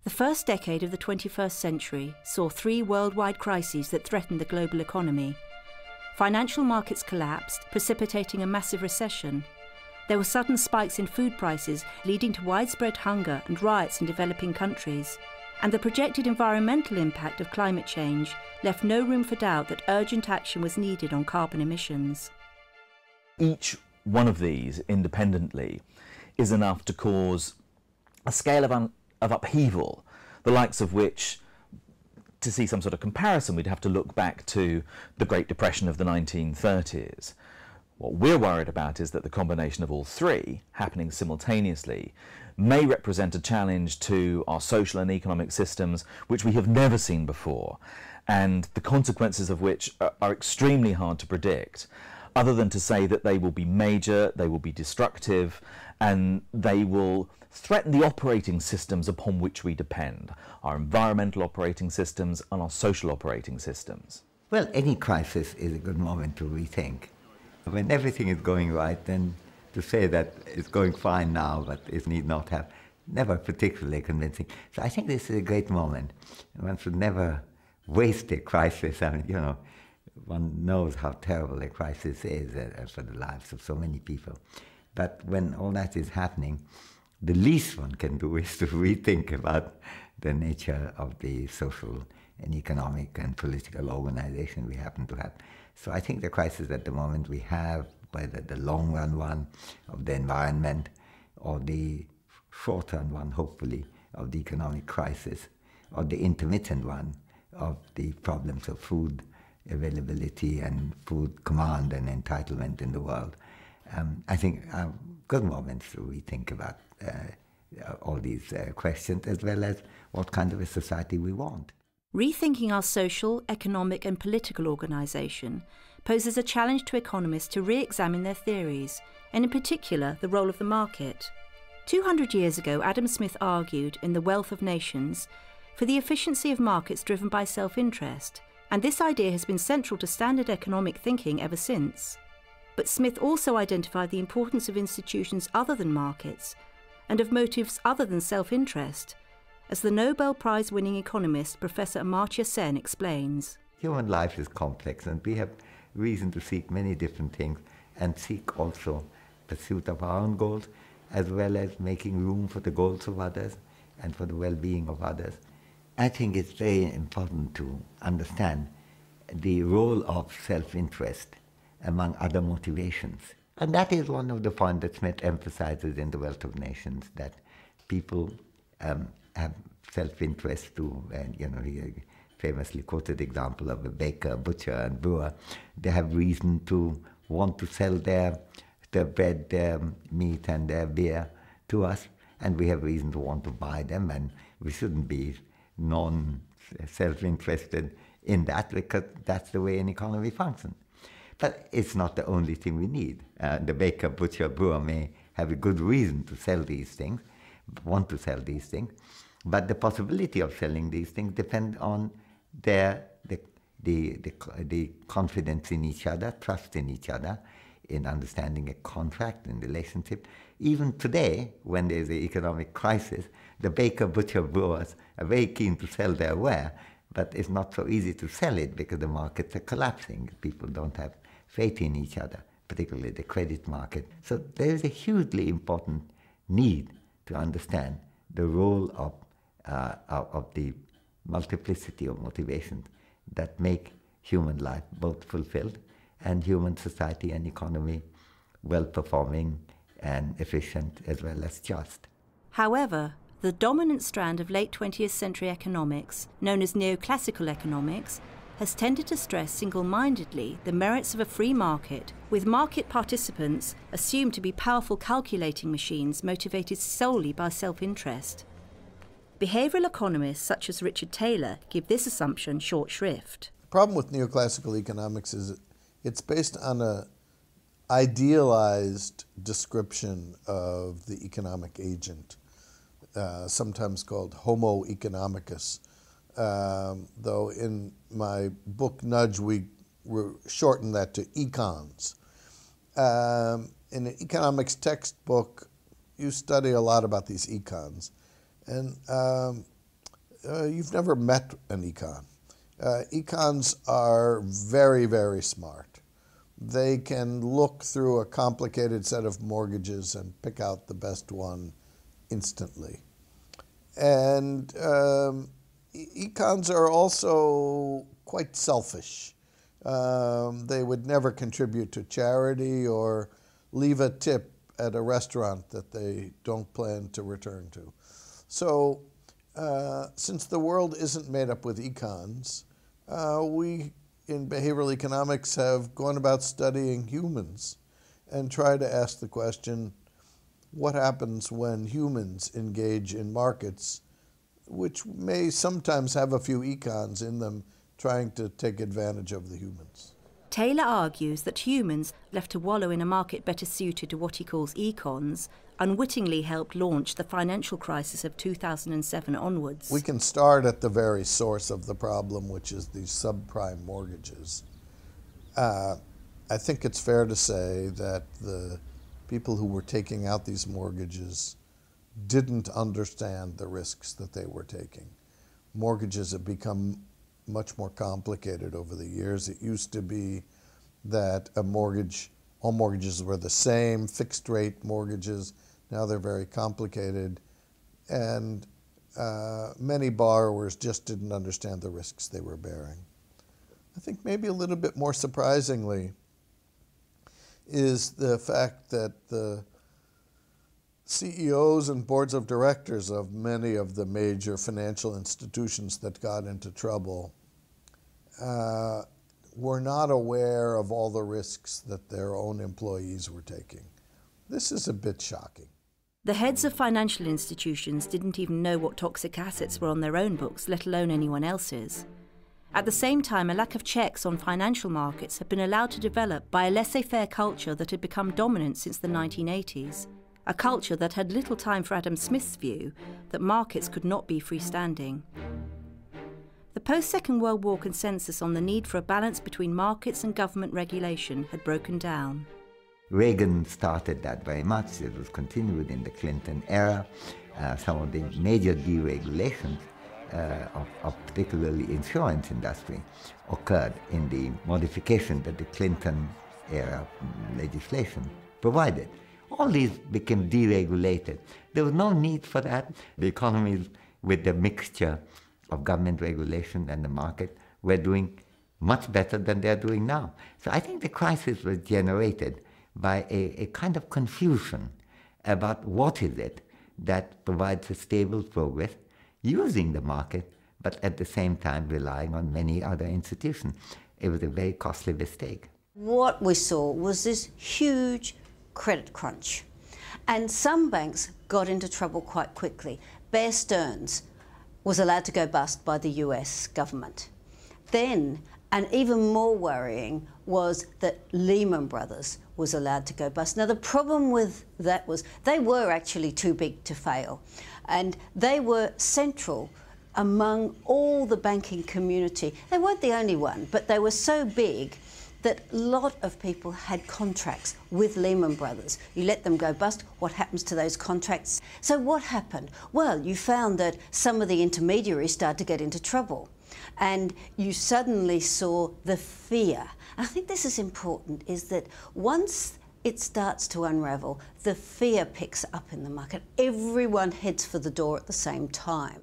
The first decade of the 21st century saw three worldwide crises that threatened the global economy. Financial markets collapsed, precipitating a massive recession. There were sudden spikes in food prices, leading to widespread hunger and riots in developing countries. And the projected environmental impact of climate change left no room for doubt that urgent action was needed on carbon emissions. Each one of these, independently, is enough to cause a scale of upheaval, the likes of which, to see some sort of comparison, we'd have to look back to the Great Depression of the 1930s. What we're worried about is that the combination of all three, happening simultaneously, may represent a challenge to our social and economic systems which we have never seen before, and the consequences of which are extremely hard to predict, other than to say that they will be major, they will be destructive, and they will threaten the operating systems upon which we depend, our environmental operating systems and our social operating systems. Well, any crisis is a good moment to rethink. When everything is going right, then to say that it's going fine now, but it need not have, never particularly convincing. So I think this is a great moment. One should never waste a crisis. I mean, you know, one knows how terrible a crisis is for the lives of so many people. But when all that is happening, the least one can do is to rethink about the nature of the social and economic and political organization we happen to have. So I think the crisis at the moment we have, whether the long-run one of the environment or the short-run one, hopefully, of the economic crisis, or the intermittent one of the problems of food availability and food command and entitlement in the world, I think are good moments to rethink about all these questions, as well as what kind of a society we want. Rethinking our social, economic and political organisation poses a challenge to economists to re-examine their theories, and in particular the role of the market. 200 years ago, Adam Smith argued in The Wealth of Nations for the efficiency of markets driven by self-interest, and this idea has been central to standard economic thinking ever since. But Smith also identified the importance of institutions other than markets, and of motives other than self-interest, as the Nobel Prize-winning economist Professor Amartya Sen explains. Human life is complex, and we have reason to seek many different things, and seek also pursuit of our own goals, as well as making room for the goals of others and for the well-being of others. I think it's very important to understand the role of self-interest among other motivations. And that is one of the points that Smith emphasizes in The Wealth of Nations, that people have self-interest too. And, you know, he famously quoted the example of a baker, butcher, and brewer. They have reason to want to sell their bread, their meat, and their beer to us, and we have reason to want to buy them, and we shouldn't be non-self-interested in that, because that's the way an economy functions. But it's not the only thing we need. The baker, butcher, brewer may have a good reason to sell these things, want to sell these things, but the possibility of selling these things depends on the confidence in each other, trust in each other, in understanding a contract and relationship. Even today, when there's an economic crisis, the baker, butcher, brewers are very keen to sell their ware, but it's not so easy to sell it because the markets are collapsing. People don't have faith in each other, particularly the credit market. So there is a hugely important need to understand the role of the multiplicity of motivations that make human life both fulfilled and human society and economy well-performing and efficient as well as just. However, the dominant strand of late 20th century economics, known as neoclassical economics, has tended to stress single-mindedly the merits of a free market, with market participants assumed to be powerful calculating machines motivated solely by self-interest. Behavioural economists such as Richard Taylor give this assumption short shrift. The problem with neoclassical economics is it's based on an idealized description of the economic agent, sometimes called Homo economicus. Though in my book Nudge, we shorten that to econs. In an economics textbook, you study a lot about these econs. And you've never met an econ. Econs are very, very smart. They can look through a complicated set of mortgages and pick out the best one instantly. And econs are also quite selfish. They would never contribute to charity or leave a tip at a restaurant that they don't plan to return to. So since the world isn't made up with econs, we in behavioral economics have gone about studying humans and try to ask the question, what happens when humans engage in markets which may sometimes have a few econs in them trying to take advantage of the humans? Taylor argues that humans, left to wallow in a market better suited to what he calls econs, unwittingly helped launch the financial crisis of 2007 onwards. We can start at the very source of the problem, which is these subprime mortgages. I think it's fair to say that the people who were taking out these mortgages didn't understand the risks that they were taking. Mortgages have become much more complicated over the years. It used to be that all mortgages were the same, fixed rate mortgages. Now they're very complicated, and many borrowers just didn't understand the risks they were bearing. I think maybe a little bit more surprisingly is the fact that the CEOs and boards of directors of many of the major financial institutions that got into trouble were not aware of all the risks that their own employees were taking. This is a bit shocking. The heads of financial institutions didn't even know what toxic assets were on their own books, let alone anyone else's. At the same time, a lack of checks on financial markets had been allowed to develop by a laissez-faire culture that had become dominant since the 1980s. A culture that had little time for Adam Smith's view that markets could not be freestanding. The post-Second World War consensus on the need for a balance between markets and government regulation had broken down. Reagan started that very much. It was continued in the Clinton era. Some of the major deregulations of particularly insurance industry occurred in the modification that the Clinton era legislation provided. All these became deregulated. There was no need for that. The economies with the mixture of government regulation and the market were doing much better than they're doing now. So I think the crisis was generated by a kind of confusion about what is it that provides a stable progress using the market, but at the same time relying on many other institutions. It was a very costly mistake. What we saw was this huge credit crunch. And some banks got into trouble quite quickly. Bear Stearns was allowed to go bust by the US government. Then, and even more worrying, was that Lehman Brothers was allowed to go bust. Now the problem with that was they were actually too big to fail. And they were central among all the banking community. They weren't the only one, but they were so big that a lot of people had contracts with Lehman Brothers. You let them go bust, what happens to those contracts? So what happened? Well, you found that some of the intermediaries started to get into trouble. And you suddenly saw the fear. I think this is important, is that once it starts to unravel, the fear picks up in the market. Everyone heads for the door at the same time.